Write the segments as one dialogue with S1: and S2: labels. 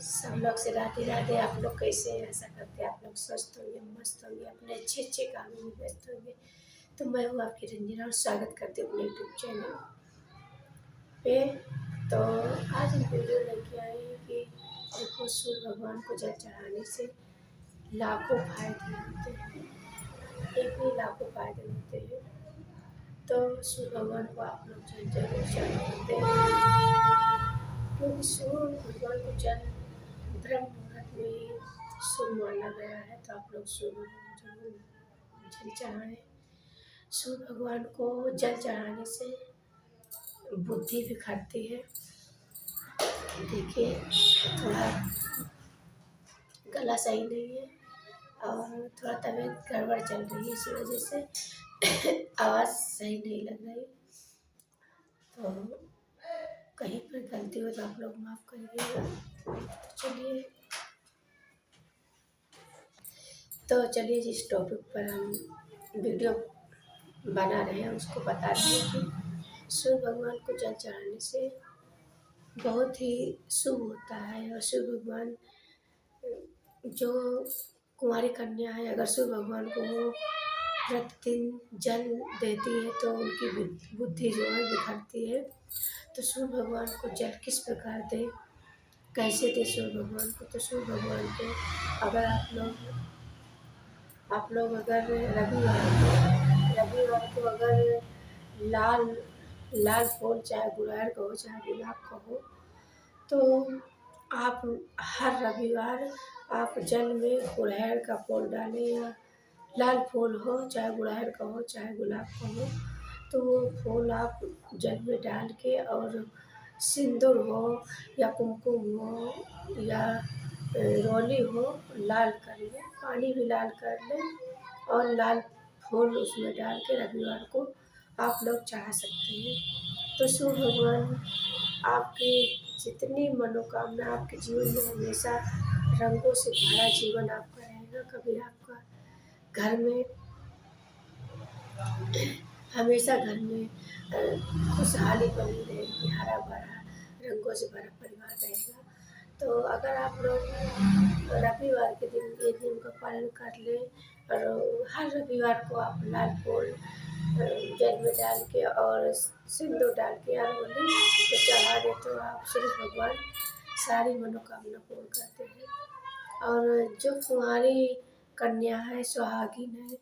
S1: सब लोग से राधे राधे। आप लोग कैसे हैं? ऐसा करते हैं आप लोग स्वस्थ होंगे, मस्त होंगे, अपने अच्छे अच्छे कामों में व्यस्त होंगे। तो मैं हूँ आपकी रंजना और स्वागत करती हूँ अपने यूट्यूब चैनल पे। तो आज हम वीडियो लेके आए हैं कि देखो, सूर्य भगवान को जल चढ़ाने से लाखों फायदे होते हैं, एक नहीं लाखों फायदे होते हैं। तो सूर्य भगवान को आप लोग जल जरूर चढ़ाते हैं, क्योंकि सूर्य भगवान को जल ब्रह्म मुहूर्त में ही शुभ माना गया है। तो आप लोग सूर्य भगवान जरूर जल चढ़ाएं। सूर्य भगवान को जल चढ़ाने से बुद्धि भी खटती है। देखिए, थोड़ा गला सही नहीं है और थोड़ा तबीयत गड़बड़ चल रही है, इसी वजह से आवाज़ सही नहीं लग रही। तो कहीं पर गलती हो तो आप लोग माफ़ करिएगा। चलिए जिस टॉपिक पर हम वीडियो बना रहे हैं उसको बता रहे हैं कि सूर्य भगवान को जल चढ़ाने से बहुत ही शुभ होता है। और सूर्य भगवान जो कुंवारी कन्या है, अगर सूर्य भगवान को वो प्रतिदिन जल देती है तो उनकी बुद्धि जो है बिखरती है। तो सूर्य भगवान को जल किस प्रकार दे, कैसे दे सूर्य भगवान को? तो सूर्य भगवान को अगर आप लोग अगर रविवार को अगर लाल लाल फूल, चाहे गुड़हल का हो चाहे गुलाब का हो, तो आप हर रविवार आप जल में गुड़हल का फूल डालें, या लाल फूल हो चाहे गुड़हल का हो चाहे गुलाब का हो, तो वो फूल आप जल में डाल के, और सिंदूर हो या कुमकुम हो या रोली हो, लाल कर लें, पानी भी लाल कर लें और लाल फूल उसमें डाल के रविवार को आप लोग चढ़ा सकते हैं। तो सूर्य भगवान आपकी जितनी मनोकामना आपके जीवन में हमेशा रंगों से भरा जीवन आपका रहेगा। कभी आपका घर में हमेशा घर में खुशहाली बनी रहेगी, हरा भरा रंगों से भरा परिवार रहेगा। तो अगर आप लोग रविवार के दिन ये नियम का पालन कर लें और हर रविवार को आप लाल फूल जल में डाल के और सिंदूर डाल के अरवली तो चढ़ा दे, तो आप सूर्य भगवान सारी मनोकामना पूर्ण करते हैं। और जो कुंवारी कन्या है, सुहागिन है,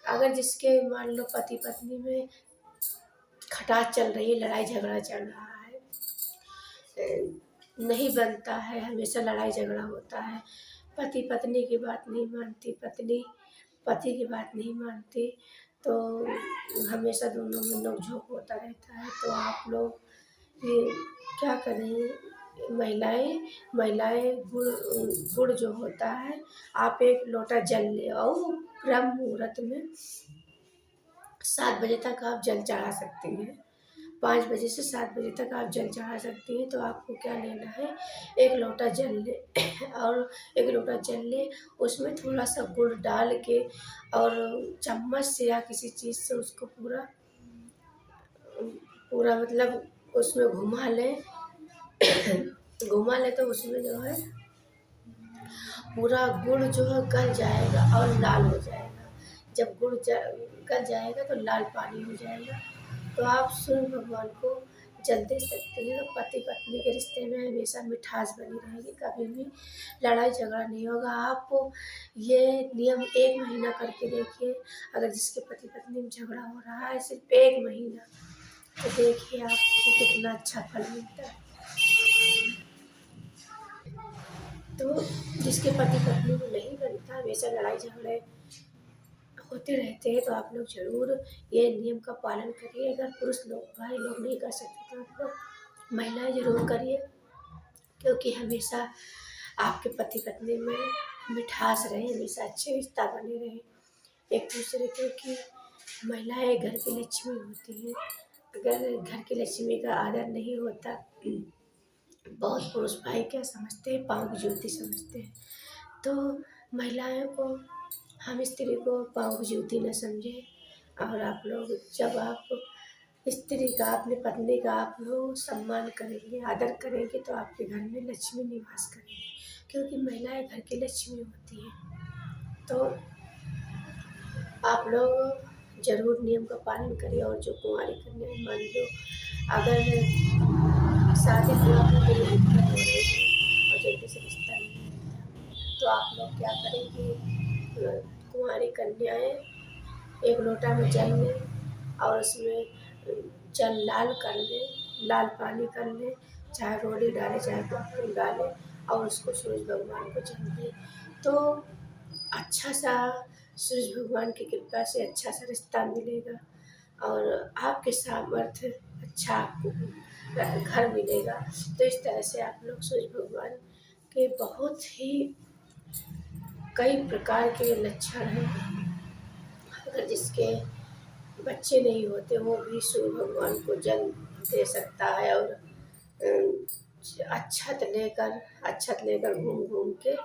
S1: अगर जिसके मान लो पति पत्नी में खटास चल रही है, लड़ाई झगड़ा चल रहा है, नहीं बनता है, हमेशा लड़ाई झगड़ा होता है, पति पत्नी की बात नहीं मानती, पत्नी पति की बात नहीं मानती, तो हमेशा दोनों में नोकझोंक होता रहता है। तो आप लोग ये क्या करें, महिलाएं गुड़ गुड़ जो होता है, आप एक लोटा जल ले और ब्रह्म मुहूर्त में 7 बजे तक आप जल चढ़ा सकती हैं। 5 बजे से 7 बजे तक आप जल चढ़ा सकती हैं। तो आपको क्या लेना है, एक लोटा जल ले और एक लोटा जल ले, उसमें थोड़ा सा गुड़ डाल के और चम्मच से या किसी चीज़ से उसको पूरा पूरा मतलब उसमें घुमा लें घुमा ले, तो उसमें जो है पूरा गुड़ जो है गल जाएगा और लाल हो जाएगा। जब गुड़ गल जाएगा तो लाल पानी हो जाएगा। तो आप सूर्य भगवान को जल दे सकते हैं। तो पति पत्नी के रिश्ते में हमेशा मिठास बनी रहेगी, कभी भी लड़ाई झगड़ा नहीं होगा। आप ये नियम 1 महीना करके देखिए। अगर जिसके पति पत्नी में झगड़ा हो रहा है सिर्फ 1 महीना, तो देखिए आपको कितना अच्छा फल मिलता है। तो जिसके पति पत्नी में नहीं बनता, हमेशा लड़ाई झगड़े होते रहते हैं, तो आप लोग ज़रूर ये नियम का पालन करिए। अगर पुरुष लोग भाई लोग नहीं कर सकते तो आप लोग महिलाएं ज़रूर करिए, क्योंकि हमेशा आपके पति पत्नी में मिठास रहे, हमेशा अच्छे रिश्ता बने रहे एक दूसरे के। कि महिलाएं घर की लक्ष्मी होती हैं। अगर घर की लक्ष्मी का आदर नहीं होता, बहुत पुरुष भाई क्या समझते हैं, पाँव की जूती समझते हैं। तो महिलाओं को, हम स्त्री को पाँव की जूती न समझें। और आप लोग जब आप स्त्री का, अपनी पत्नी का आप लोग सम्मान करेंगे, आदर करेंगे तो आपके घर में लक्ष्मी निवास करेंगी, क्योंकि महिलाएं घर की लक्ष्मी होती हैं। तो आप लोग जरूर नियम का पालन करिए। और जो कुंवारी कन्याएं, मान लो अगर शादी विवाह में मेरी दिक्कत हो रही है और जल्दी से रिश्ता नहीं मिलता, तो आप लोग क्या करेंगे, कुंवारी कन्याएं एक लोटा में जल लें और उसमें जल लाल कर लें, लाल पानी कर लें, चाहे रोली डालें चाहे फूल डालें, और उसको सूरज भगवान को जल दें। तो अच्छा सा सूरज भगवान की कृपा से अच्छा सा रिश्ता मिलेगा और आपके सामर्थ्य अच्छा आपको घर मिलेगा। तो इस तरह से आप लोग सूरज भगवान के बहुत ही कई प्रकार के लक्षण हैं। अगर जिसके बच्चे नहीं होते वो भी सूर्य भगवान को जल दे सकता है और अक्षत लेकर घूम घूम के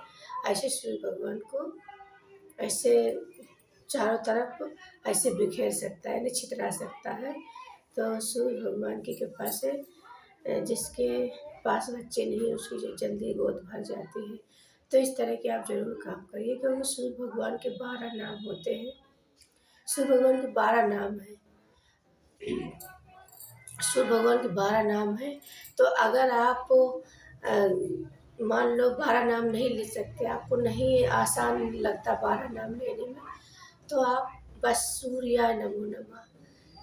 S1: ऐसे सूर्य भगवान को ऐसे चारों तरफ ऐसे बिखेर सकता है, छितरा सकता है। तो सूर्य भगवान की कृपा से जिसके पास बच्चे नहीं उसकी जो जल्दी गोद भर जाती है। तो इस तरह के आप जरूर काम करिए, क्योंकि सूर्य भगवान के 12 नाम होते हैं। सूर्य भगवान के 12 नाम हैं। सूर्य भगवान के 12 नाम हैं। तो अगर आप मान लो 12 नाम नहीं ले सकते, आपको नहीं आसान लगता 12 नाम लेने में, तो आप बस सूर्याय नमो नमः,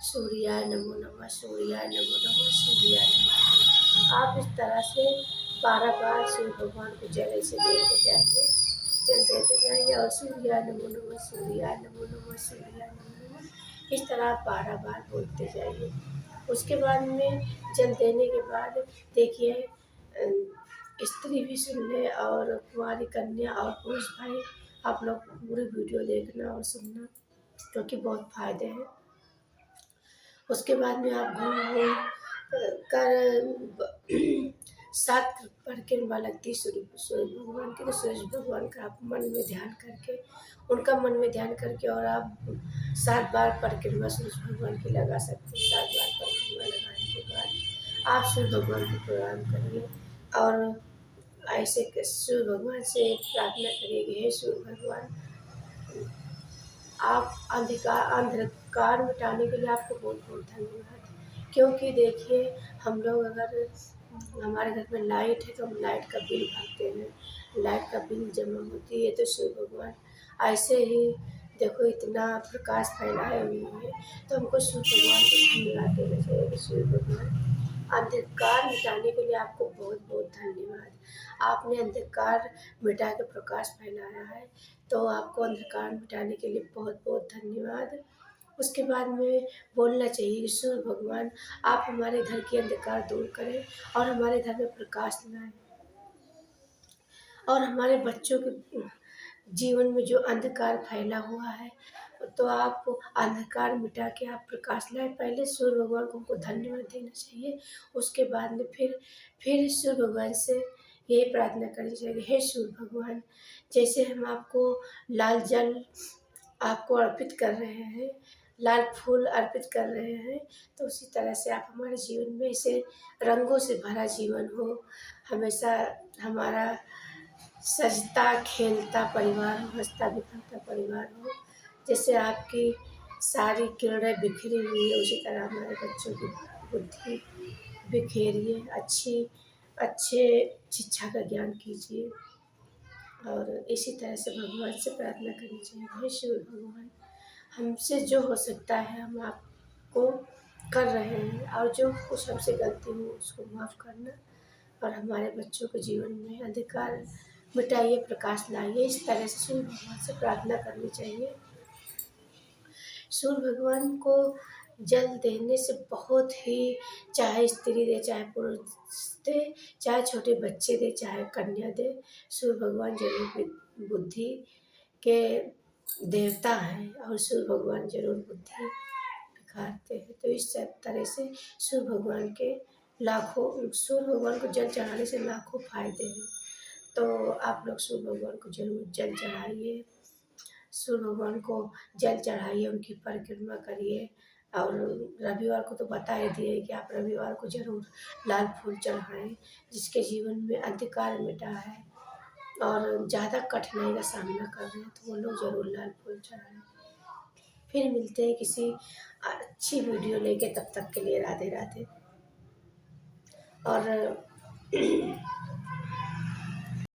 S1: सूर्याय नमो नमः, सूर्याय नमो नमः, सूर्याय नमो नमः, आप इस तरह से 12 बार सूर्य भगवान को जल ऐसे देते जाइए, जल देते जाइए और सूर्याय नमो नमः, सूर्याय नमो नमः, सूर्याय नमो नमः, इस तरह आप 12 बार बोलते जाइए। उसके बाद में जल देने के बाद देखिए, स्त्री भी सुन ले और कुंवारी कन्या और पुरुष भाई, आप लोग पूरी वीडियो देखना और सुनना, क्योंकि बहुत फायदे हैं। उसके बाद में आप घूम घूम कर 7 परिक्रमा लगती सूर्य भगवान की। तो सूर्य भगवान का आप मन में ध्यान करके, उनका मन में ध्यान करके, और आप 7 बार परिक्रमा सूर्य भगवान की लगा सकते हैं। 7 बार परिक्रमा लगाने के बाद आप सूर्य भगवान को प्रणाम करिए और ऐसे सूर्य भगवान से प्रार्थना करिए कि हे सूर्य भगवान, आप अंधकार मिटाने के लिए आपको बहुत बहुत धन्यवाद। क्योंकि देखिए, हम लोग अगर हमारे घर में लाइट है तो हम लाइट का बिल भरते हैं, लाइट का बिल जमा होती है। तो सूर्य भगवान ऐसे ही देखो इतना प्रकाश फैलाए हुए हैं, तो हमको सूर्य भगवान को धन्यवाद देना चाहिए कि सूर्य भगवान अंधकार मिटाने के लिए आपको बहुत बहुत धन्यवाद। आपने अंधकार मिटा के प्रकाश फैलाया है, तो आपको अंधकार मिटाने के लिए बहुत बहुत धन्यवाद। उसके बाद में बोलना चाहिए कि सूर्य भगवान आप हमारे घर की अंधकार दूर करें और हमारे घर में प्रकाश लाएं, और हमारे बच्चों के जीवन में जो अंधकार फैला हुआ है, तो आप अंधकार मिटा के आप प्रकाश लाए। पहले सूर्य भगवान को हमको धन्यवाद देना चाहिए। उसके बाद में फिर सूर्य भगवान से यही प्रार्थना करनी चाहिए, हे सूर्य भगवान, जैसे हम आपको लाल जल आपको अर्पित कर रहे हैं, लाल फूल अर्पित कर रहे हैं, तो उसी तरह से आप हमारे जीवन में इसे रंगों से भरा जीवन हो, हमेशा हमारा सजता खेलता परिवार हो, हंसता बिखरता परिवार हो। जैसे आपकी सारी किरणें बिखरी हुई है, उसी तरह हमारे बच्चों की बुद्धि बिखेरिए, अच्छे शिक्षा का ज्ञान कीजिए। और इसी तरह से भगवान से प्रार्थना करनी चाहिए, हे शिव भगवान, हमसे जो हो सकता है हम आपको कर रहे हैं, और जो कुछ हमसे गलती हो उसको माफ़ करना, और हमारे बच्चों के जीवन में अंधकार मिटाइए, प्रकाश लाइए। इस तरह से सूर्य भगवान से प्रार्थना करनी चाहिए। सूर्य भगवान को जल देने से बहुत ही, चाहे स्त्री दे चाहे पुरुष दे, चाहे छोटे बच्चे दे चाहे कन्या दे, सूर्य भगवान जरूर बुद्धि के देवता हैं और सूर्य भगवान जरूर बुद्धि दिखाते हैं। तो इस तरह से सूर्य भगवान के सूर्य भगवान को जल चढ़ाने से लाखों फायदे हैं। तो आप लोग सूर्य भगवान को जरूर जल चढ़ाइए, सूर्य भगवान को जल चढ़ाइए, उनकी परिक्रमा करिए, और रविवार को तो बता ही दिए कि आप रविवार को ज़रूर लाल फूल चढ़ाएं। जिसके जीवन में अंधकार मिटा है और ज़्यादा कठिनाई का सामना कर रहे हैं तो वो लोग ज़रूर लाल फूल चढ़ाएं। फिर मिलते हैं किसी अच्छी वीडियो लेके, तब तक के लिए राधे राधे। और